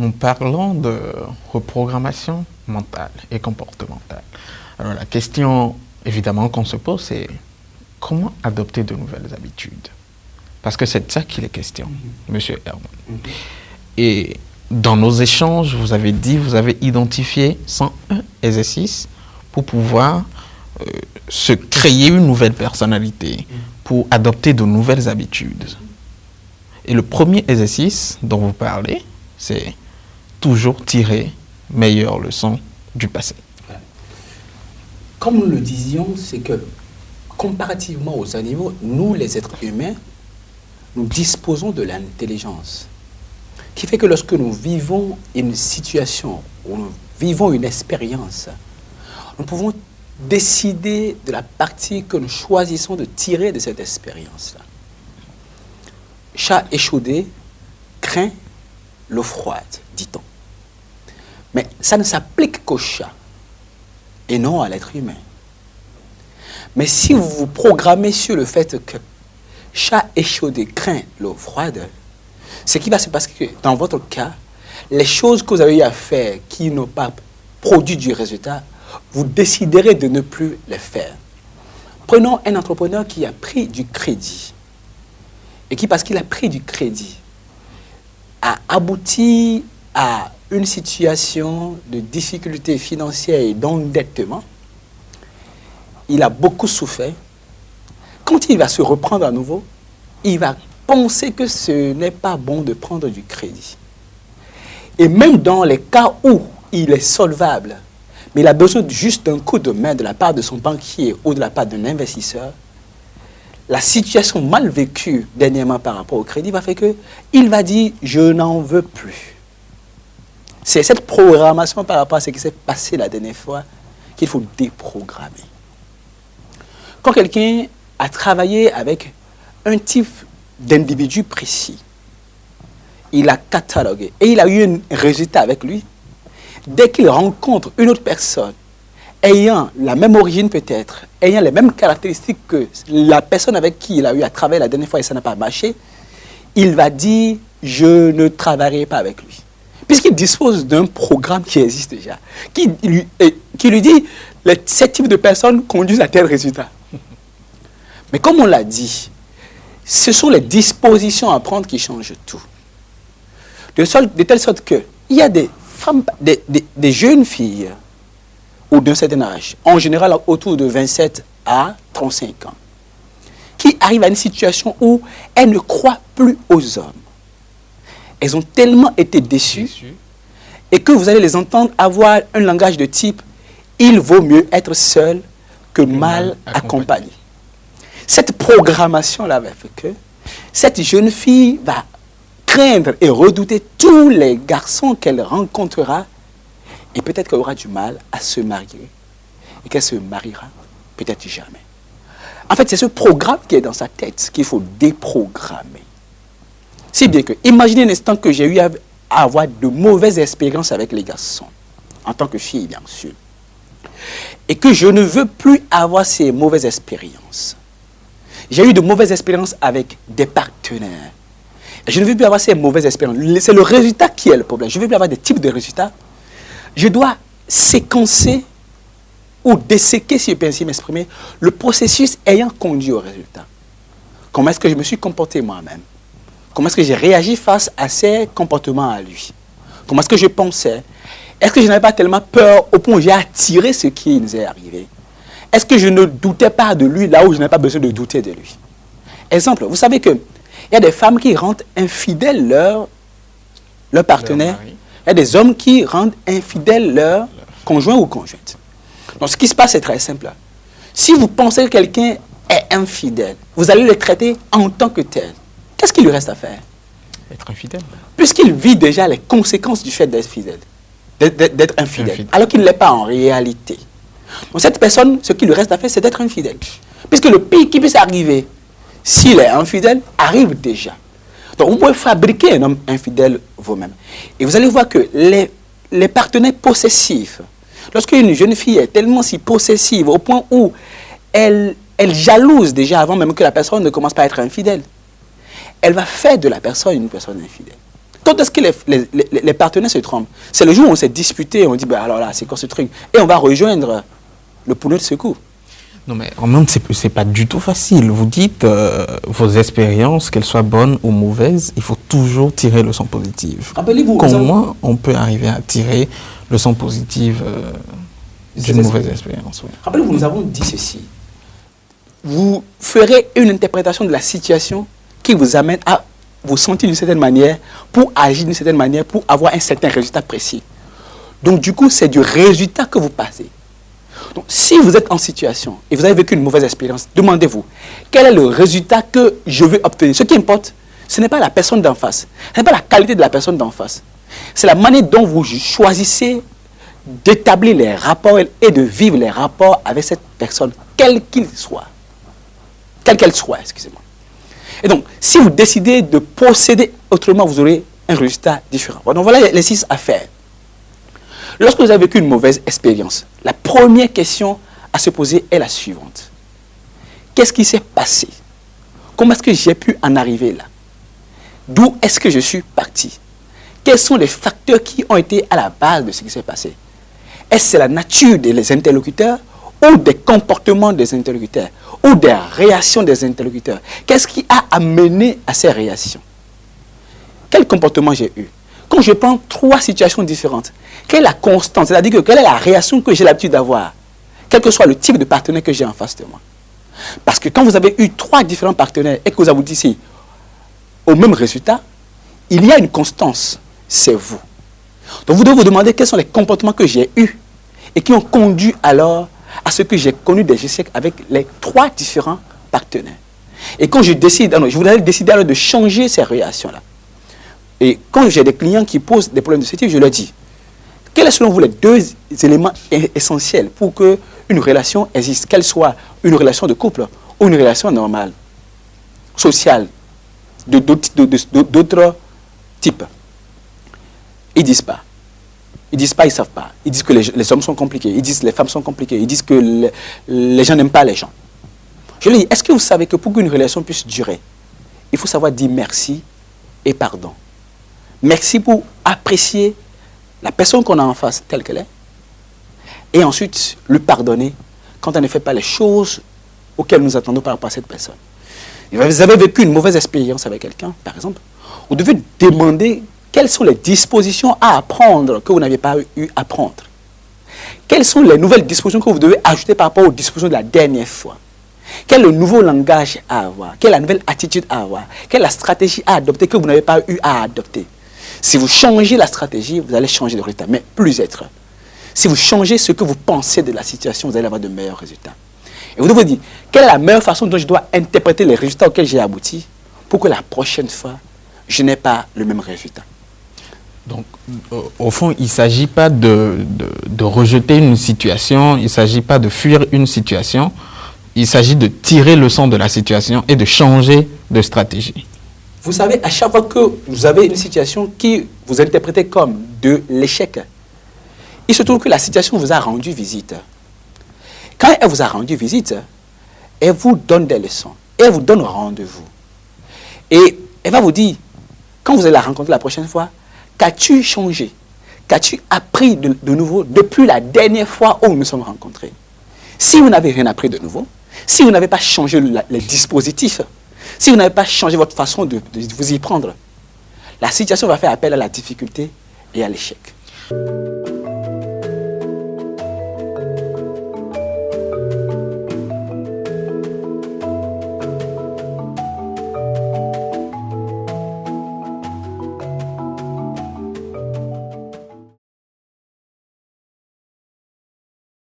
nous parlons de reprogrammation mentale et comportementale. Alors la question évidemment qu'on se pose, c'est comment adopter de nouvelles habitudes? Parce que c'est de ça qu'il est question, Monsieur Herman. Et dans nos échanges, vous avez dit, vous avez identifié 101 exercices pour pouvoir se créer une nouvelle personnalité, pour adopter de nouvelles habitudes. Et le premier exercice dont vous parlez, c'est toujours tirer meilleure leçon du passé. Comme nous le disions, c'est que comparativement aux animaux, nous les êtres humains, nous disposons de l'intelligence. Qui fait que lorsque nous vivons une situation, ou nous vivons une expérience, nous pouvons décider de la partie que nous choisissons de tirer de cette expérience-là. Chat échaudé craint l'eau froide, dit-on. Mais ça ne s'applique qu'au chat et non à l'être humain. Mais si vous vous programmez sur le fait que chat échaudé craint l'eau froide, ce qui va se passer que dans votre cas, les choses que vous avez eu à faire qui n'ont pas produit du résultat, vous déciderez de ne plus les faire. Prenons un entrepreneur qui a pris du crédit et qui, parce qu'il a pris du crédit, a abouti à une situation de difficulté financière et d'endettement. Il a beaucoup souffert. Quand il va se reprendre à nouveau, il va penser que ce n'est pas bon de prendre du crédit. Et même dans les cas où il est solvable, mais il a besoin juste d'un coup de main de la part de son banquier ou de la part d'un investisseur, la situation mal vécue dernièrement par rapport au crédit va faire qu'il va dire « je n'en veux plus ». C'est cette programmation par rapport à ce qui s'est passé la dernière fois qu'il faut déprogrammer. Quand quelqu'un a travaillé avec un type d'individu précis, il a catalogué et il a eu un résultat avec lui, dès qu'il rencontre une autre personne ayant la même origine peut-être, ayant les mêmes caractéristiques que la personne avec qui il a eu à travailler la dernière fois et ça n'a pas marché, il va dire « je ne travaillerai pas avec lui ». Puisqu'il dispose d'un programme qui existe déjà, qui lui dit « ces types de personnes conduisent à tel résultat ». Mais comme on l'a dit, ce sont les dispositions à prendre qui changent tout. De telle sorte qu'il y a des femmes, des jeunes filles, ou d'un certain âge, en général autour de 27 à 35 ans, qui arrivent à une situation où elles ne croient plus aux hommes. Elles ont tellement été déçues et que vous allez les entendre avoir un langage de type « il vaut mieux être seul que mal accompagné ». Cette programmation-là va faire que cette jeune fille va craindre et redouter tous les garçons qu'elle rencontrera et peut-être qu'elle aura du mal à se marier et qu'elle se mariera peut-être jamais. En fait, c'est ce programme qui est dans sa tête qu'il faut déprogrammer. Si bien que, imaginez un instant que j'ai eu à avoir de mauvaises expériences avec les garçons, en tant que fille bien sûr, et que je ne veux plus avoir ces mauvaises expériences. J'ai eu de mauvaises expériences avec des partenaires. Et je ne veux plus avoir ces mauvaises expériences. C'est le résultat qui est le problème. Je ne veux plus avoir des types de résultats. Je dois séquencer ou desséquer, si je peux ainsi m'exprimer, le processus ayant conduit au résultat. Comment est-ce que je me suis comporté moi-même? Comment est-ce que j'ai réagi face à ces comportements à lui? Comment est-ce que je pensais? Est-ce que je n'avais pas tellement peur au point où j'ai attiré ce qui nous est arrivé? Est-ce que je ne doutais pas de lui là où je n'avais pas besoin de douter de lui? Exemple, vous savez qu'il y a des femmes qui rendent infidèles leur partenaire. Il y a des hommes qui rendent infidèles leur conjoint ou conjointe. Donc ce qui se passe, c'est très simple. Si vous pensez que quelqu'un est infidèle, vous allez le traiter en tant que tel. Qu'est-ce qu'il lui reste à faire? Être infidèle. Puisqu'il vit déjà les conséquences du fait d'être fidèle, d'être infidèle, alors qu'il ne l'est pas en réalité. Donc cette personne, ce qu'il lui reste à faire, c'est d'être infidèle. Puisque le pire qui puisse arriver, s'il est infidèle, arrive déjà. Donc vous pouvez fabriquer un homme infidèle vous-même. Et vous allez voir que les partenaires possessifs, lorsqu'une jeune fille est tellement si possessive au point où elle jalouse déjà avant même que la personne ne commence pas à être infidèle, elle va faire de la personne une personne infidèle. Quand est-ce que les partenaires se trompent? C'est le jour où on s'est disputé, on dit, bah, alors là, c'est quoi ce truc? Et on va rejoindre le pneu de secours. Non, mais en même temps, c'est pas du tout facile. Vous dites, vos expériences, qu'elles soient bonnes ou mauvaises, il faut toujours tirer le son positif. Rappelez-vous, comment on peut arriver à tirer le son positif d'une mauvaise expérience? Oui. Rappelez-vous, nous avons dit ceci. Vous ferez une interprétation de la situation qui vous amène à vous sentir d'une certaine manière, pour agir d'une certaine manière, pour avoir un certain résultat précis. Donc, du coup, c'est du résultat que vous passez. Donc, si vous êtes en situation et vous avez vécu une mauvaise expérience, demandez-vous, quel est le résultat que je veux obtenir? Ce qui importe, ce n'est pas la personne d'en face, ce n'est pas la qualité de la personne d'en face. C'est la manière dont vous choisissez d'établir les rapports et de vivre les rapports avec cette personne, quel qu'il soit. Quelle qu'elle soit, excusez-moi. Et donc, si vous décidez de procéder autrement, vous aurez un résultat différent. Bon, donc, voilà les 6 affaires. Lorsque vous avez vécu une mauvaise expérience, la première question à se poser est la suivante. Qu'est-ce qui s'est passé? Comment est-ce que j'ai pu en arriver là? D'où est-ce que je suis parti? Quels sont les facteurs qui ont été à la base de ce qui s'est passé? Est-ce que c'est la nature des interlocuteurs ou des comportements des interlocuteurs ou des réactions des interlocuteurs? Qu'est-ce qui a amené à ces réactions? Quel comportement j'ai eu? Quand je prends 3 situations différentes, quelle est la constante? C'est-à-dire que quelle est la réaction que j'ai l'habitude d'avoir, quel que soit le type de partenaire que j'ai en face de moi? Parce que quand vous avez eu 3 différents partenaires et que vous aboutissez au même résultat, il y a une constance, c'est vous. Donc vous devez vous demander quels sont les comportements que j'ai eus et qui ont conduit alors à ce que j'ai connu des échecs avec les 3 différents partenaires. Et quand je décide, je voudrais décider alors de changer ces réactions-là. Et quand j'ai des clients qui posent des problèmes de ce type, je leur dis, quels sont selon vous les 2 éléments essentiels pour qu'une relation existe, qu'elle soit une relation de couple ou une relation normale, sociale, d'autres types? Ils disent pas. Ils disent pas, ils savent pas. Ils disent que les hommes sont compliqués. Ils disent que les femmes sont compliquées. Ils disent que les gens n'aiment pas les gens. Je leur dis, est-ce que vous savez que pour qu'une relation puisse durer, il faut savoir dire merci et pardon. Merci pour apprécier la personne qu'on a en face telle qu'elle est. Et ensuite, le pardonner quand elle ne fait pas les choses auxquelles nous attendons par rapport à cette personne. Vous avez vécu une mauvaise expérience avec quelqu'un, par exemple. Vous devez demander quelles sont les dispositions à apprendre que vous n'avez pas eu à prendre. Quelles sont les nouvelles dispositions que vous devez ajouter par rapport aux dispositions de la dernière fois? Quel est le nouveau langage à avoir? Quelle est la nouvelle attitude à avoir? Quelle est la stratégie à adopter que vous n'avez pas eu à adopter? Si vous changez la stratégie, vous allez changer de résultat, mais plus être. Si vous changez ce que vous pensez de la situation, vous allez avoir de meilleurs résultats. Et vous devez vous dire, quelle est la meilleure façon dont je dois interpréter les résultats auxquels j'ai abouti pour que la prochaine fois, je n'ai pas le même résultat. Donc, au fond, il ne s'agit pas de rejeter une situation, il ne s'agit pas de fuir une situation, il s'agit de tirer le son de la situation et de changer de stratégie. Vous savez, à chaque fois que vous avez une situation qui vous interprétez comme de l'échec, il se trouve que la situation vous a rendu visite. Quand elle vous a rendu visite, elle vous donne des leçons, et elle vous donne rendez-vous. Et elle va vous dire, quand vous allez la rencontrer la prochaine fois, qu'as-tu changé? Qu'as-tu appris de nouveau depuis la dernière fois où nous nous sommes rencontrés? Si vous n'avez rien appris de nouveau, si vous n'avez pas changé les dispositifs, si vous n'avez pas changé votre façon de vous y prendre, la situation va faire appel à la difficulté et à l'échec.